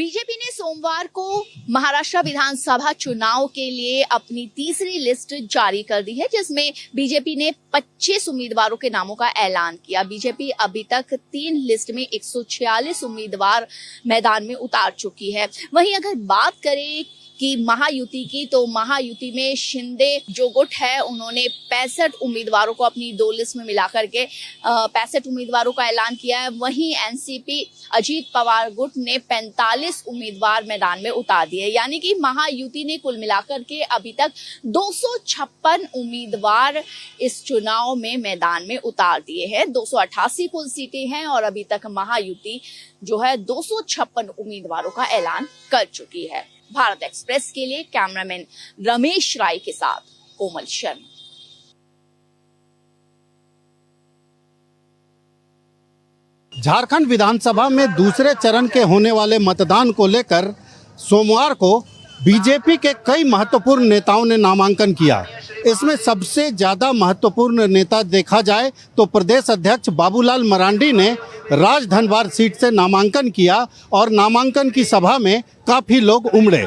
BJP ने सोमवार को महाराष्ट्र विधानसभा चुनाव के लिए अपनी तीसरी लिस्ट जारी कर दी है, जिसमें बीजेपी ने 25 उम्मीदवारों के नामों का ऐलान किया। बीजेपी अभी तक 3 लिस्ट में 146 उम्मीदवार मैदान में उतार चुकी है। वहीं अगर बात करें कि महायुति की, तो महायुति में शिंदे जो गुट है उन्होंने 65 उम्मीदवारों को अपनी 2 लिस्ट में मिलाकर के 65 उम्मीदवारों का ऐलान किया है। वहीं एनसीपी अजीत पवार गुट ने 45 उम्मीदवार मैदान में उतार दिए, यानी कि महायुति ने कुल मिलाकर के अभी तक 256 उम्मीदवार इस चुनाव में मैदान में उतार दिए हैं। 288 कुल सीटें हैं और अभी तक महायुति जो है 256 उम्मीदवारों का ऐलान कर चुकी है। भारत एक्सप्रेस के लिए कैमरामैन रमेश राय के साथ कोमल शर्मा। झारखंड विधानसभा में दूसरे चरण के होने वाले मतदान को लेकर सोमवार को बीजेपी के कई महत्वपूर्ण नेताओं ने नामांकन किया। इसमें सबसे ज़्यादा महत्वपूर्ण नेता देखा जाए तो प्रदेश अध्यक्ष बाबूलाल मरांडी ने राजधनवार सीट से नामांकन किया और नामांकन की सभा में काफ़ी लोग उमड़े।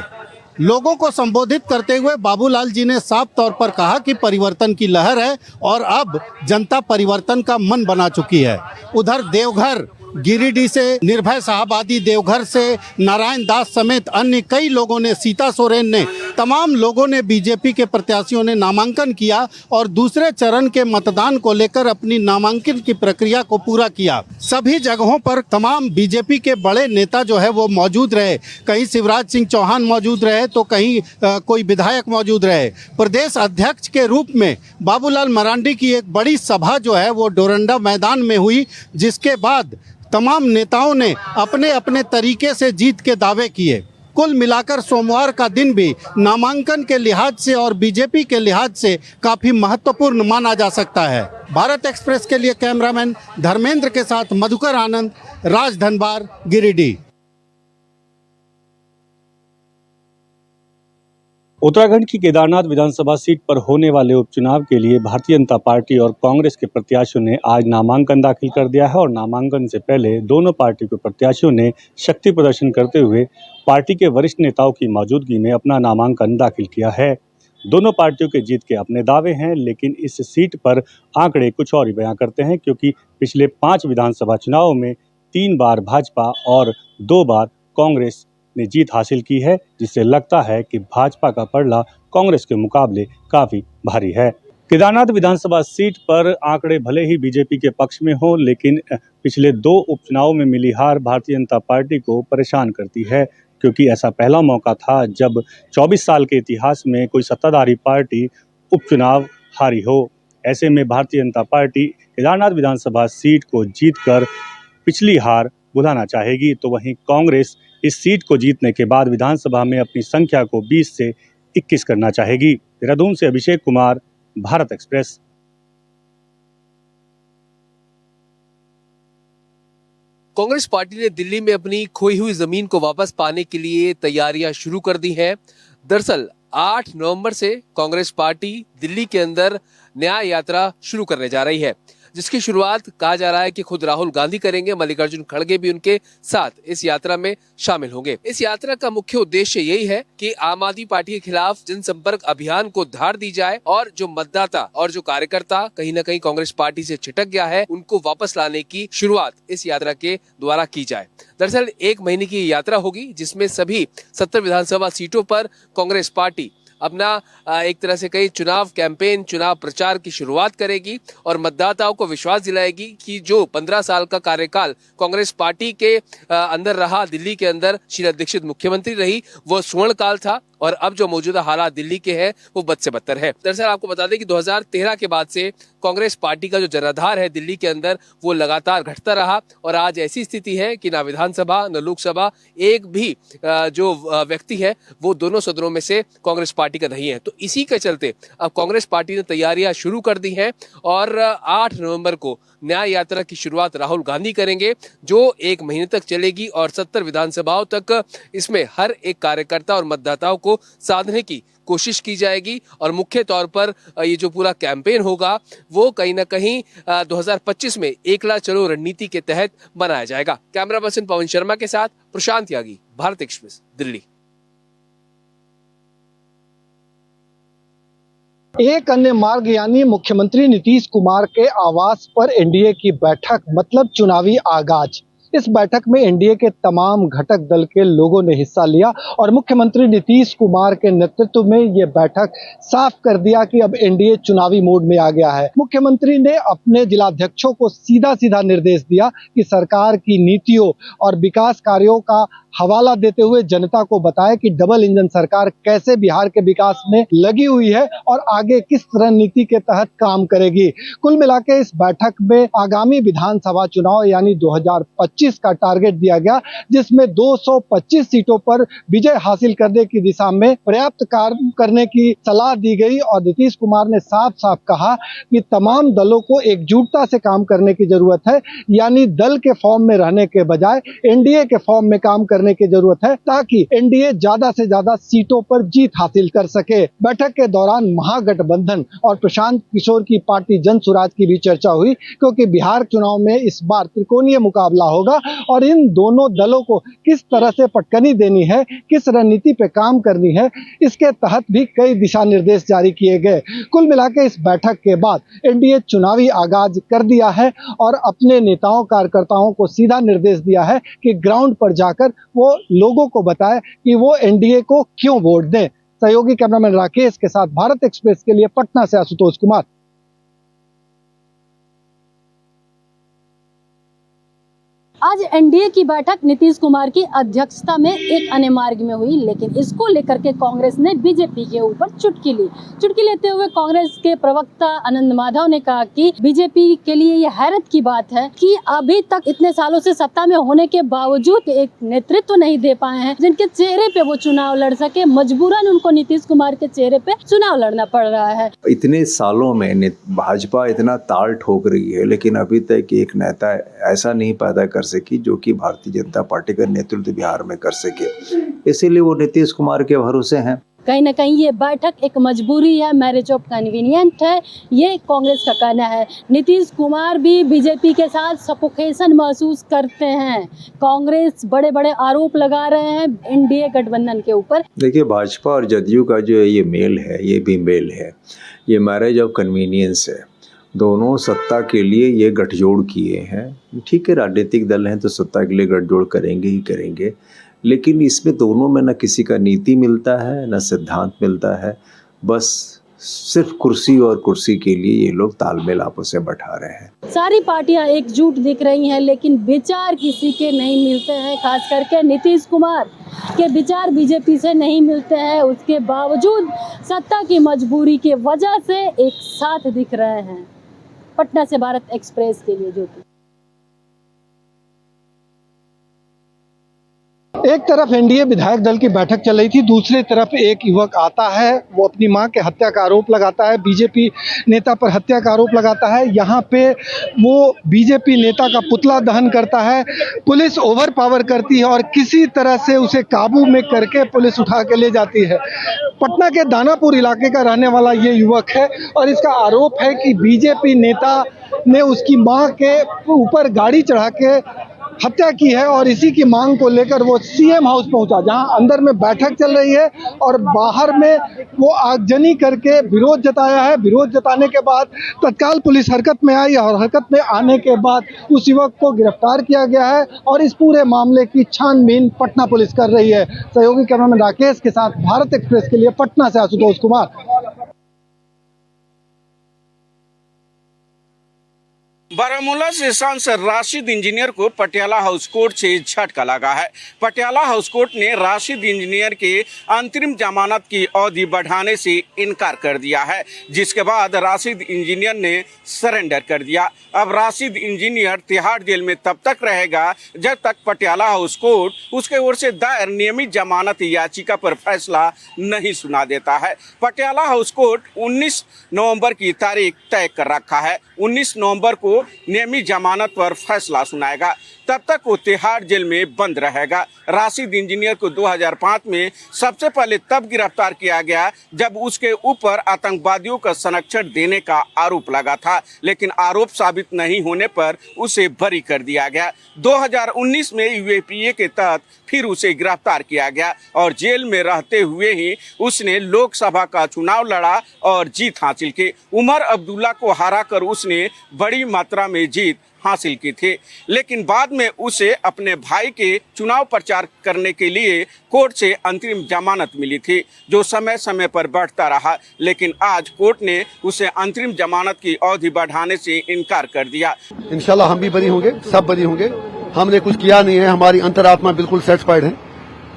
लोगों को संबोधित करते हुए बाबूलाल जी ने साफ तौर पर कहा कि परिवर्तन की लहर है और अब जनता परिवर्तन का मन बना चुकी है। उधर देवघर, गिरिडीह से निर्भय साहबादी, देवघर से नारायण दास समेत अन्य कई लोगों ने, सीता सोरेन ने, तमाम लोगों ने, बीजेपी के प्रत्याशियों ने नामांकन किया और दूसरे चरण के मतदान को लेकर अपनी नामांकन की प्रक्रिया को पूरा किया। सभी जगहों पर तमाम बीजेपी के बड़े नेता जो है वो मौजूद रहे। कहीं शिवराज सिंह चौहान मौजूद रहे तो कहीं कोई विधायक मौजूद रहे। प्रदेश अध्यक्ष के रूप में बाबूलाल मरांडी की एक बड़ी सभा जो है वो डोरंडा मैदान में हुई, जिसके बाद तमाम नेताओं ने अपने अपने तरीके से जीत के दावे किए। कुल मिलाकर सोमवार का दिन भी नामांकन के लिहाज से और बीजेपी के लिहाज से काफ़ी महत्वपूर्ण माना जा सकता है। भारत एक्सप्रेस के लिए कैमरामैन धर्मेंद्र के साथ मधुकर आनंद, राजधनवार, गिरिडीह। उत्तराखंड की केदारनाथ विधानसभा सीट पर होने वाले उपचुनाव के लिए भारतीय जनता पार्टी और कांग्रेस के प्रत्याशियों ने आज नामांकन दाखिल कर दिया है और नामांकन से पहले दोनों पार्टी के प्रत्याशियों ने शक्ति प्रदर्शन करते हुए पार्टी के वरिष्ठ नेताओं की मौजूदगी में अपना नामांकन दाखिल किया है। दोनों पार्टियों के जीत के अपने दावे हैं, लेकिन इस सीट पर आंकड़े कुछ और ही बयां करते हैं, क्योंकि पिछले 5 विधानसभा चुनावों में 3 बार भाजपा और 2 बार कांग्रेस ने जीत हासिल की है, जिससे लगता है कि भाजपा का पलड़ा कांग्रेस के मुकाबले काफी भारी है। केदारनाथ विधानसभा सीट पर आंकड़े भले ही बीजेपी के पक्ष में हो, लेकिन पिछले 2 उपचुनावों में मिली हार भारतीय जनता पार्टी को परेशान करती है, क्योंकि ऐसा पहला मौका था जब 24 साल के इतिहास में कोई सत्ताधारी पार्टी उपचुनाव हारी हो। ऐसे में भारतीय जनता पार्टी केदारनाथ विधानसभा सीट को जीतकर पिछली हार भुलाना चाहेगी, तो वहीं कांग्रेस इस सीट को जीतने के बाद विधानसभा में अपनी संख्या को 20 से 21 करना चाहेगी। देहरादून से अभिषेक कुमार, भारत एक्सप्रेस। कांग्रेस पार्टी ने दिल्ली में अपनी खोई हुई जमीन को वापस पाने के लिए तैयारियां शुरू कर दी हैं। दरअसल 8 नवंबर से कांग्रेस पार्टी दिल्ली के अंदर न्याय यात्रा शुरू करने जा रही है, जिसकी शुरुआत कहा जा रहा है कि खुद राहुल गांधी करेंगे। मल्लिकार्जुन खड़गे भी उनके साथ इस यात्रा में शामिल होंगे। इस यात्रा का मुख्य उद्देश्य यही है कि आम आदमी पार्टी के खिलाफ जनसंपर्क अभियान को धार दी जाए और जो मतदाता और जो कार्यकर्ता कहीं न कहीं कांग्रेस पार्टी से छिटक गया है, उनको वापस लाने की शुरुआत इस यात्रा के द्वारा की जाए। दरअसल 1 महीने की यात्रा होगी, जिसमें सभी 70 विधानसभा सीटों पर कांग्रेस पार्टी अपना एक तरह से कई चुनाव कैंपेन, चुनाव प्रचार की शुरुआत करेगी और मतदाताओं को विश्वास दिलाएगी कि जो 15 साल का कार्यकाल कांग्रेस पार्टी के अंदर रहा, दिल्ली के अंदर शीला दीक्षित मुख्यमंत्री रही, वो स्वर्ण काल था और अब जो मौजूदा हालात दिल्ली के हैं वो बद से बदतर है। दरअसल आपको बता दें कि 2013 के बाद से कांग्रेस पार्टी का जो जनाधार है दिल्ली के अंदर वो लगातार घटता रहा और आज ऐसी स्थिति है कि ना विधानसभा न लोकसभा एक भी जो व्यक्ति है वो दोनों सदनों में से कांग्रेस पार्टी का नहीं है। तो इसी के चलते अब कांग्रेस पार्टी ने तैयारियां शुरू कर दी हैं और 8 नवंबर को न्याय यात्रा की शुरुआत राहुल गांधी करेंगे, जो 1 महीने तक चलेगी और 70 विधानसभाओं तक इसमें हर एक कार्यकर्ता और मतदाताओं को साधने की कोशिश की जाएगी और मुख्य तौर पर ये जो पूरा कैंपेन होगा वो कहीं ना कहीं 2025 में एकला चलो रणनीति के तहत बनाया जाएगा। कैमरा पर्सन पवन शर्मा के साथ प्रशांत यागी, भारत एक्सप्रेस, दिल्ली। एक अन्य मार्ग यानी मुख्यमंत्री नीतीश कुमार के आवास पर एनडीए की बैठक, मतलब चुनावी आगाज। इस बैठक में एनडीए के तमाम घटक दल के लोगों ने हिस्सा लिया और मुख्यमंत्री नीतीश कुमार के नेतृत्व में ये बैठक साफ कर दिया कि अब एनडीए चुनावी मोड में आ गया है। मुख्यमंत्री ने अपने जिलाध्यक्षों को सीधा सीधा निर्देश दिया कि सरकार की नीतियों और विकास कार्यों का हवाला देते हुए जनता को बताया कि डबल इंजन सरकार कैसे बिहार के विकास में लगी हुई है और आगे किस रणनीति के तहत काम करेगी। कुल मिला के इस बैठक में आगामी विधानसभा चुनाव यानी 2025 का टारगेट दिया गया, जिसमें 225 सीटों पर विजय हासिल करने की दिशा में पर्याप्त कार्य करने की सलाह दी गई और नीतीश कुमार ने साफ साफ कहा कि तमाम दलों को एकजुटता से काम करने की जरूरत है, यानी दल के फॉर्म में रहने के बजाय एनडीए के फॉर्म में काम करने की जरूरत है ताकि एनडीए ज्यादा से ज्यादा सीटों पर जीत हासिल कर सके। बैठक के दौरान महागठबंधन और प्रशांत किशोर की पार्टी जन सुराज की भी चर्चा हुई, क्योंकि बिहार चुनाव में इस बार त्रिकोणीय मुकाबला होगा और इन दोनों दलों को किस तरह से पटकनी देनी है, किस रणनीति पे काम करनी है, इसके तहत भी कई दिशा निर्देश जारी किए गए। कुल मिलाकर इस बैठक के बाद एनडीए चुनावी आगाज कर दिया है और अपने नेताओं कार्यकर्ताओं को सीधा निर्देश दिया है कि ग्राउंड पर जाकर वो लोगों को बताए कि वो एनडीए को क्यों वोट दें। सहयोगी कैमरामैन राकेश के साथ भारत एक्सप्रेस के लिए पटना से आशुतोष कुमार। आज एनडीए की बैठक नीतीश कुमार की अध्यक्षता में एक अन्य मार्ग में हुई, लेकिन इसको लेकर के कांग्रेस ने बीजेपी के ऊपर चुटकी ली। चुटकी लेते हुए कांग्रेस के प्रवक्ता आनंद माधव ने कहा कि बीजेपी के लिए यह हैरत की बात है कि अभी तक इतने सालों से सत्ता में होने के बावजूद एक नेतृत्व नहीं दे पाए हैं जिनके चेहरे पे वो चुनाव लड़ सके। मजबूरन उनको नीतीश कुमार के चेहरे पे चुनाव लड़ना पड़ रहा है। इतने सालों में भाजपा इतना ताल ठोक रही है, लेकिन अभी तक एक नेता ऐसा नहीं पैदा कर सकी जो कि भारतीय जनता पार्टी का नेतृत्व बिहार में कर सके। इसीलिए वो नीतीश कुमार के भरोसे हैं। कहीं न कहीं ये बैठक एक मजबूरी है, मैरिज ऑफ कन्वीनियंट है, ये कांग्रेस का कहना है। नीतीश कुमार भी बीजेपी के साथ सफोकेशन महसूस करते हैं। कांग्रेस बड़े बड़े आरोप लगा रहे हैं एनडीए गठबंधन के ऊपर। देखिए, भाजपा और जदयू का जो ये मेल है, ये भी मेल है, ये मैरिज ऑफ कन्वीनियंस है। दोनों सत्ता के लिए ये गठजोड़ किए हैं। ठीक है, राजनीतिक दल हैं तो सत्ता के लिए गठजोड़ करेंगे ही करेंगे, लेकिन इसमें दोनों में न किसी का नीति मिलता है, न सिद्धांत मिलता है। बस सिर्फ कुर्सी और कुर्सी के लिए ये लोग तालमेल आपस में बैठा रहे हैं। सारी पार्टियां एकजुट दिख रही हैं, लेकिन विचार किसी के नहीं मिलते हैं। खास करके नीतीश कुमार के विचार बीजेपी से नहीं मिलते हैं। उसके बावजूद सत्ता की मजबूरी के वजह से एक साथ दिख रहे हैं। पटना से भारत एक्सप्रेस के लिए ज्योति। एक तरफ एनडीए विधायक दल की बैठक चल रही थी, दूसरी तरफ एक युवक आता है, वो अपनी मां के हत्या का आरोप लगाता है, बीजेपी नेता पर हत्या का आरोप लगाता है। यहाँ पे वो बीजेपी नेता का पुतला दहन करता है, पुलिस ओवर पावर करती है और किसी तरह से उसे काबू में करके पुलिस उठा के ले जाती है। पटना के दानापुर इलाके का रहने वाला ये युवक है और इसका आरोप है कि बीजेपी नेता ने उसकी मां के ऊपर गाड़ी चढ़ा के हत्या की है और इसी की मांग को लेकर वो सीएम हाउस पहुंचा, जहां अंदर में बैठक चल रही है और बाहर में वो आगजनी करके विरोध जताया है। विरोध जताने के बाद तत्काल पुलिस हरकत में आई और हरकत में आने के बाद उस युवक को गिरफ्तार किया गया है और इस पूरे मामले की छानबीन पटना पुलिस कर रही है। सहयोगी कैमरामैन राकेश के साथ भारत एक्सप्रेस के लिए पटना से आशुतोष कुमार। बारामूला से सांसद राशिद इंजीनियर को पटियाला हाउस कोर्ट से झटका लगा है। पटियाला हाउस कोर्ट ने राशिद इंजीनियर के अंतरिम जमानत की अवधि बढ़ाने से इनकार कर दिया है, जिसके बाद राशिद इंजीनियर ने सरेंडर कर दिया। अब राशिद इंजीनियर तिहाड़ जेल में तब तक रहेगा जब तक पटियाला हाउस कोर्ट उसके ओर से दायर नियमित जमानत याचिका पर फैसला नहीं सुना देता है। पटियाला हाउस कोर्ट 19 नवंबर की तारीख तय कर रखा है। 19 नवंबर को नियमित जमानत पर फैसला सुनाएगा। तब तक वो तिहाड़ जेल में बंद रहेगा। राशिद इंजीनियर को 2005 में सबसे पहले तब गिरफ्तार किया गया जब उसके ऊपर आतंकवादियों का संरक्षण देने का आरोप लगा था, लेकिन आरोप साबित नहीं होने पर उसे बरी कर दिया गया। 2019 में यूएपीए के तहत फिर उसे गिरफ्तार किया गया और जेल में रहते हुए ही उसने लोकसभा का चुनाव लड़ा और जीत हासिल की। उमर अब्दुल्ला को हराकर उसने बड़ी मात्रा में जीत हासिल की थी, लेकिन बाद में उसे अपने भाई के चुनाव प्रचार करने के लिए कोर्ट से अंतरिम जमानत मिली थी, जो समय समय पर बढ़ता रहा। लेकिन आज कोर्ट ने उसे अंतरिम जमानत की अवधि बढ़ाने से इनकार कर दिया। इंशाल्लाह हम भी बरी होंगे, सब बरी होंगे। हमने कुछ किया नहीं है, हमारी अंतरात्मा बिल्कुल सेटिस्फाइड है।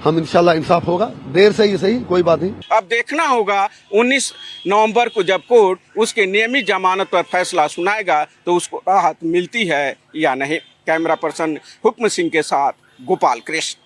हम इंशाल्लाह इंसाफ होगा, देर से ही सही, कोई बात नहीं। अब देखना होगा 19 नवंबर को जब कोर्ट उसके नियमित जमानत पर फैसला सुनाएगा तो उसको राहत मिलती है या नहीं। कैमरा पर्सन हुक्म सिंह के साथ गोपाल कृष्ण।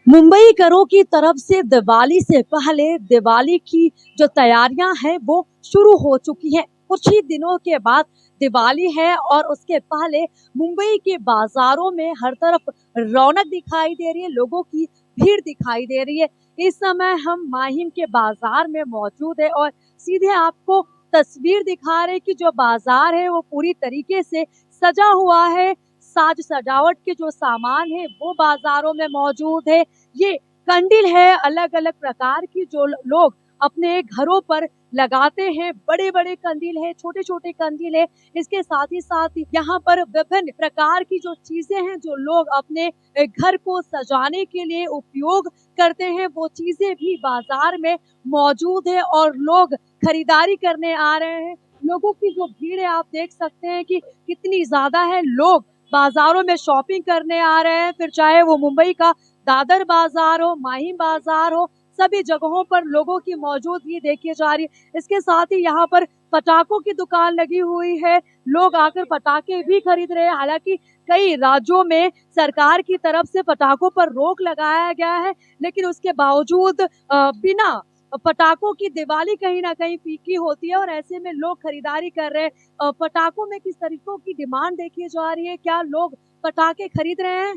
मुंबई करों की तरफ से दिवाली से पहले दिवाली की जो तैयारियां हैं वो शुरू हो चुकी हैं। कुछ ही दिनों के बाद दिवाली है और उसके पहले मुंबई के बाजारों में हर तरफ रौनक दिखाई दे रही है, लोगों की भीड़ दिखाई दे रही है। इस समय हम माहिम के बाजार में मौजूद है और सीधे आपको तस्वीर दिखा रहे हैं कि जो बाजार है वो पूरी तरीके से सजा हुआ है। साज सजावट के जो सामान है वो बाजारों में मौजूद है। ये कंडील है अलग अलग प्रकार की जो लोग अपने घरों पर लगाते हैं। बड़े बड़े कंदील है, छोटे छोटे कंदील है। इसके साथ ही यहाँ पर विभिन्न प्रकार की जो चीजें हैं जो लोग अपने घर को सजाने के लिए उपयोग करते हैं वो चीजें भी बाजार में मौजूद है और लोग खरीदारी करने आ रहे हैं। लोगों की जो भीड़ है आप देख सकते हैं कि कितनी ज्यादा है। लोग बाजारों में शॉपिंग करने आ रहे हैं, फिर चाहे वो मुंबई का दादर बाजार हो, माहिम बाजार हो, सभी जगहों पर लोगों की मौजूदगी देखी जा रही है। इसके साथ ही यहाँ पर पटाखों की दुकान लगी हुई है, लोग आकर पटाखे भी खरीद रहे हैं। हालांकि कई राज्यों में सरकार की तरफ से पटाखों पर रोक लगाया गया है, लेकिन उसके बावजूद बिना पटाखों की दिवाली कहीं ना कहीं फीकी होती है और ऐसे में लोग खरीदारी कर रहे हैं। पटाखों में किस तरीकों की डिमांड देखी जा रही है, क्या लोग पटाखे खरीद रहे हैं?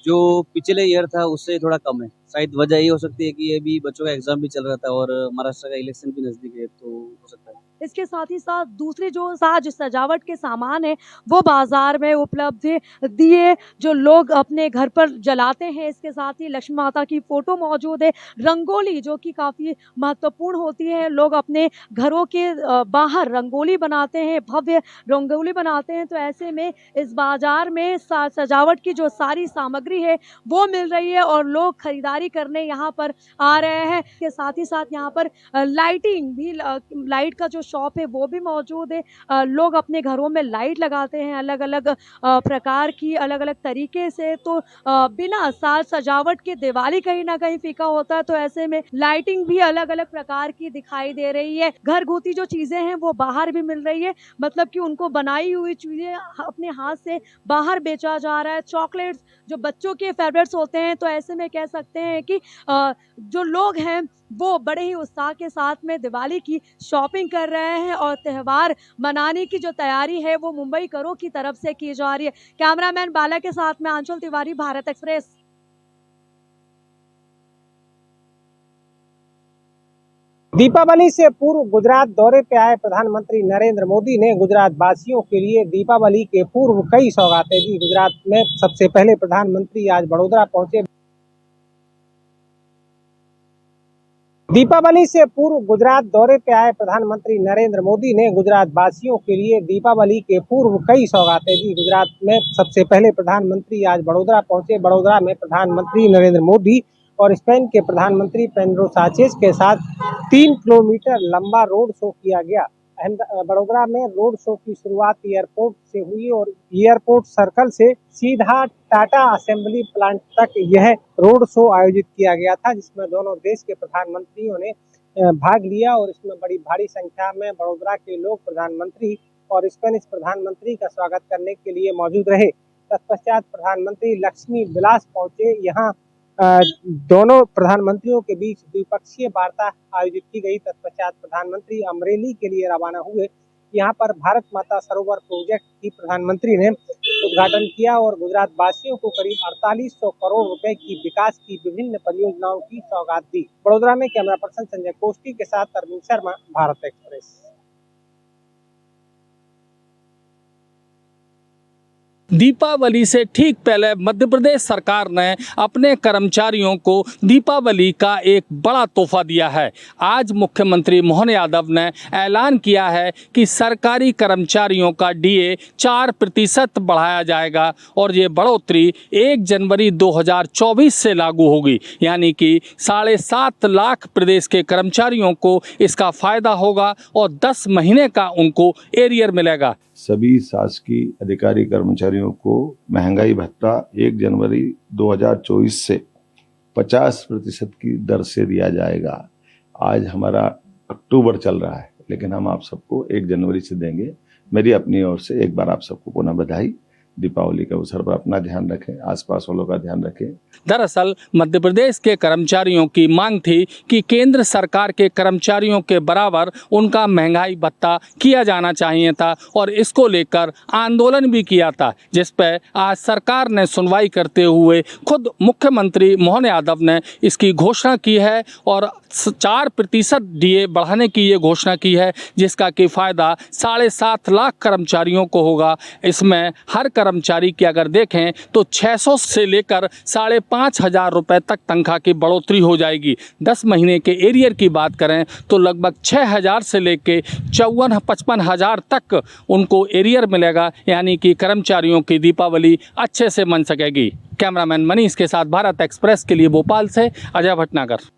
जो पिछले ईयर था उससे थोड़ा कम है। शायद वजह ये हो सकती है कि ये भी बच्चों का एग्जाम भी चल रहा था और महाराष्ट्र का इलेक्शन भी नजदीक है, तो हो सकता है। इसके साथ ही साथ दूसरे जो साज सजावट के सामान है वो बाजार में उपलब्ध है। दिए जो लोग अपने घर पर जलाते हैं, इसके साथ ही लक्ष्मी माता की फोटो मौजूद है। रंगोली जो कि काफी महत्वपूर्ण होती है, लोग अपने घरों के बाहर रंगोली बनाते हैं, भव्य रंगोली बनाते हैं। तो ऐसे में इस बाजार में सजावट की जो सारी सामग्री है वो मिल रही है और लोग खरीदारी करने यहाँ पर आ रहे हैं। इसके साथ ही साथ यहाँ पर लाइटिंग भी, लाइट का जो शॉप है वो भी मौजूद है। लोग अपने घरों में लाइट लगाते हैं अलग अलग प्रकार की, अलग अलग तरीके से। तो बिना साज सजावट के दिवाली कहीं ना कहीं फीका होता है, तो ऐसे में लाइटिंग भी अलग अलग प्रकार की दिखाई दे रही है। घर घूती जो चीजें हैं वो बाहर भी मिल रही है, मतलब कि उनको बनाई हुई चीजें अपने हाथ से बाहर बेचा जा रहा है। चॉकलेट्स जो बच्चों के फेवरेट्स होते हैं, तो ऐसे में कह सकते हैं कि जो लोग हैं वो बड़े ही उत्साह के साथ में दिवाली की शॉपिंग कर रहे हैं और त्यौहार मनाने की जो तैयारी है वो मुंबई करों की तरफ से की जा रही है। कैमरामैन बाला के साथ में आंचल तिवारी, भारत एक्सप्रेस। दीपावली से पूर्व गुजरात दौरे पे आए प्रधानमंत्री नरेंद्र मोदी ने गुजरात वासियों के लिए दीपावली के पूर्व कई सौगातें दी। गुजरात में सबसे पहले प्रधानमंत्री आज बड़ौदा पहुंचे। दीपावली से पूर्व गुजरात दौरे पे आए प्रधानमंत्री नरेंद्र मोदी ने गुजरात वासियों के लिए दीपावली के पूर्व कई सौगातें दी। गुजरात में सबसे पहले प्रधानमंत्री आज बड़ौदा पहुंचे। बड़ौदा में प्रधानमंत्री नरेंद्र मोदी और स्पेन के प्रधानमंत्री पेड्रो साnchez के साथ 3 किलोमीटर लंबा रोड शो किया गया। बड़ौदा में रोड शो की शुरुआत एयरपोर्ट से हुई और एयरपोर्ट सर्कल से सीधा टाटा असेंबली प्लांट तक यह रोड शो आयोजित किया गया था, जिसमें दोनों देश के प्रधानमंत्रियों ने भाग लिया और इसमें बड़ी भारी संख्या में बड़ौदा के लोग प्रधानमंत्री और स्पेनिश प्रधानमंत्री का स्वागत करने के लिए मौजूद रहे। तत्पश्चात प्रधानमंत्री लक्ष्मी विलास पहुंचे। यहाँ दोनों प्रधानमंत्रियों के बीच द्विपक्षीय वार्ता आयोजित की गई। तत्पश्चात प्रधानमंत्री अमरेली के लिए रवाना हुए। यहाँ पर भारत माता सरोवर प्रोजेक्ट की प्रधानमंत्री ने उद्घाटन किया और गुजरात वासियों को करीब 4800 करोड़ रुपए की विकास की विभिन्न परियोजनाओं की सौगात दी। बड़ोदरा में कैमरा पर्सन संजय कोष्टी के साथ अरविंद शर्मा, भारत एक्सप्रेस। दीपावली से ठीक पहले मध्य प्रदेश सरकार ने अपने कर्मचारियों को दीपावली का एक बड़ा तोहफा दिया है। आज मुख्यमंत्री मोहन यादव ने ऐलान किया है कि सरकारी कर्मचारियों का डीए 4% बढ़ाया जाएगा और ये बढ़ोतरी 1 जनवरी 2024 से लागू होगी। यानी कि 7.5 लाख प्रदेश के कर्मचारियों को इसका फायदा होगा और 10 महीने का उनको एरियर मिलेगा। सभी शासकीय अधिकारी कर्मचारियों को महंगाई भत्ता 1 जनवरी 2024 से 50% की दर से दिया जाएगा। आज हमारा अक्टूबर चल रहा है, लेकिन हम आप सबको 1 जनवरी से देंगे। मेरी अपनी ओर से एक बार आप सबको पुनः बधाई। दीपावली के अवसर पर अपना ध्यान रखें, आसपास वालों का ध्यान रखें। दरअसल मध्य प्रदेश के कर्मचारियों की मांग थी कि केंद्र सरकार के कर्मचारियों के बराबर उनका महंगाई भत्ता किया जाना चाहिए था और इसको लेकर आंदोलन भी किया था, जिस पर आज सरकार ने सुनवाई करते हुए खुद मुख्यमंत्री मोहन यादव ने इसकी घोषणा की है और 4% डीए बढ़ाने की ये घोषणा की है, जिसका कि फ़ायदा 7.5 लाख कर्मचारियों को होगा। इसमें हर कर्मचारी की अगर देखें तो 600 से लेकर 5,500 रुपये तक तनख्वाह की बढ़ोतरी हो जाएगी। 10 महीने के एरियर की बात करें तो लगभग 6,000 से लेकर 54-55,000 तक उनको एरियर मिलेगा। यानी कि कर्मचारियों की दीपावली अच्छे से मन सकेगी। कैमरामैन मनीष के साथ भारत एक्सप्रेस के लिए भोपाल से अजय भटनागर।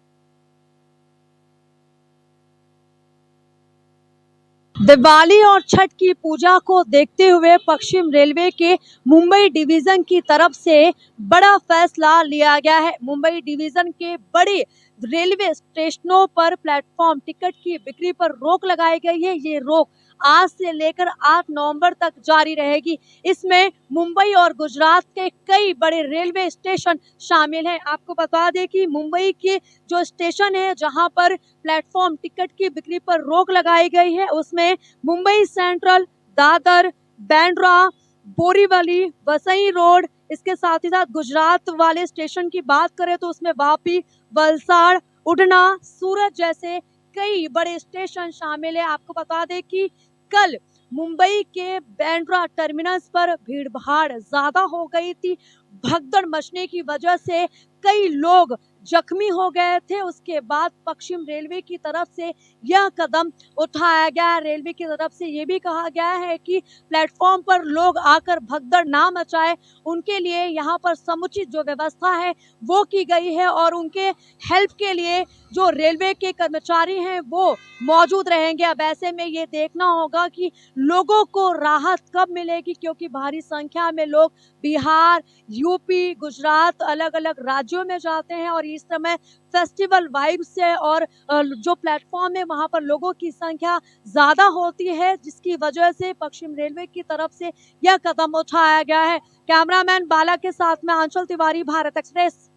दिवाली और छठ की पूजा को देखते हुए पश्चिम रेलवे के मुंबई डिवीजन की तरफ से बड़ा फैसला लिया गया है। मुंबई डिवीजन के बड़े रेलवे स्टेशनों पर प्लेटफॉर्म टिकट की बिक्री पर रोक लगाई गई है। ये रोक आज से लेकर 8 नवंबर तक जारी रहेगी। इसमें मुंबई और गुजरात के कई बड़े रेलवे स्टेशन शामिल हैं। आपको बता दें कि मुंबई के जो स्टेशन है जहां पर प्लेटफॉर्म टिकट की बिक्री पर रोक लगाई गई है, उसमें मुंबई सेंट्रल, दादर, बांद्रा, बोरीवली, वसई रोड, इसके साथ ही साथ गुजरात वाले स्टेशन की बात करें तो उसमें वापी, वलसाड़, उड़ना, सूरत जैसे कई बड़े स्टेशन शामिल है। आपको बता दें कि कल मुंबई के बांद्रा टर्मिनस पर भीड़ भाड़ ज्यादा हो गई थी। भगदड़ मचने की वजह से कई लोग जख्मी हो गए थे। उसके बाद पश्चिम रेलवे की तरफ से यह कदम उठाया गया। रेलवे की तरफ से ये भी कहा गया है कि प्लेटफॉर्म पर लोग आकर भगदड़ ना मचाए, उनके लिए यहाँ पर समुचित जो व्यवस्था है वो की गई है और उनके हेल्प के लिए जो रेलवे के कर्मचारी हैं वो मौजूद रहेंगे। अब ऐसे में ये देखना होगा कि लोगों को राहत कब मिलेगी, क्योंकि भारी संख्या में लोग बिहार, यूपी, गुजरात, अलग अलग राज्यों में जाते हैं और इस समय फेस्टिवल वाइब से और जो प्लेटफॉर्म है वहां पर लोगों की संख्या ज्यादा होती है, जिसकी वजह से पश्चिम रेलवे की तरफ से यह कदम उठाया गया है। कैमरामैन बाला के साथ में आंचल तिवारी, भारत एक्सप्रेस।